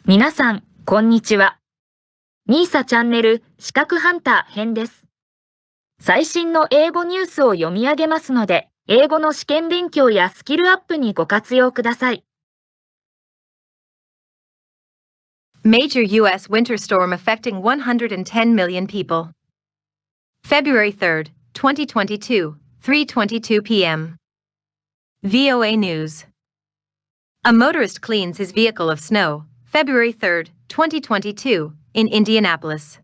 皆さん、こんにちは。みーさチャンネル資格ハンター編です。最新の英語ニュースを読み上げますので、英語の試験勉強やスキルアップにご活用ください。Major U.S. winter storm affecting 110 million people. February 3rd, 2022, 3:22 p.m. VOA News. A motorist cleans his vehicle of snow, February 3rd, 2022, in Indianapolis.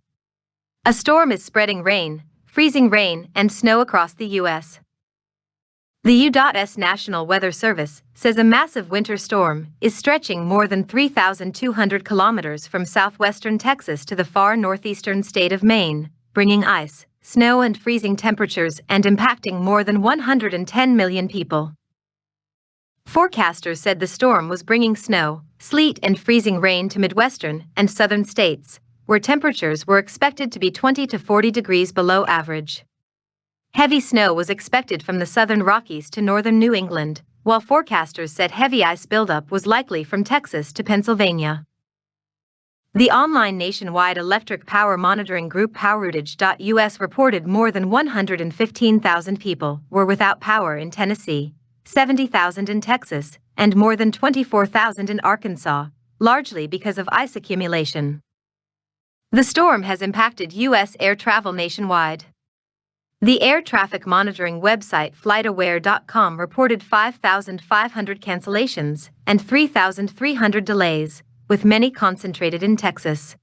A storm is spreading rain, freezing rain, and snow across the U.S. The U.S. National Weather Service says a massive winter storm is stretching more than 3,200 kilometers from southwestern Texas to the far northeastern state of Maine, bringing ice, snow, and freezing temperatures and impacting more than 110 million people. Forecasters said the storm was bringing snow, sleet, and freezing rain to Midwestern and southern states, where temperatures were expected to be 20 to 40 degrees below average. Heavy snow was expected from the southern Rockies to northern New England, while forecasters said heavy ice buildup was likely from Texas to Pennsylvania. The online nationwide electric power monitoring group PowerOutage.us reported more than 115,000 people were without power in Tennessee, 70,000 in Texas, and more than 24,000 in Arkansas, largely because of ice accumulation. The storm has impacted U.S. air travel nationwide. The air traffic monitoring website FlightAware.com reported 5,500 cancellations and 3,300 delays, with many concentrated in Texas.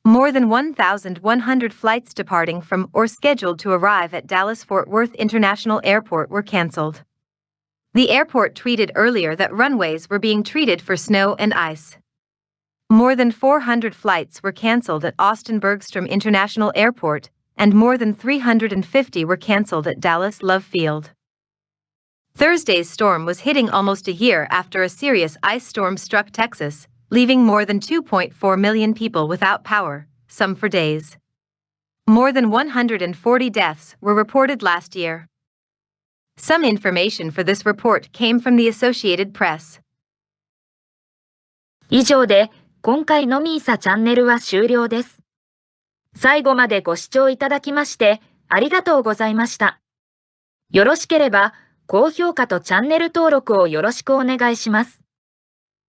More than 1,100 flights departing from or scheduled to arrive at Dallas-Fort Worth International Airport were canceled. The airport tweeted earlier that runways were being treated for snow and ice. More than 400 flights were canceled at Austin Bergstrom International Airport, and more than 350 were canceled at Dallas Love Field. Thursday's storm was hitting almost a year after a serious ice storm struck Texas, leaving more than 2.4 million people without power, some for days. More than 140 deaths were reported last year. Some information for this report came from the Associated Press. 以上で、今回のみーさチャンネルは終了です。最後までご視聴いただきまして、ありがとうございました。よろしければ、高評価とチャンネル登録をよろしくお願いします。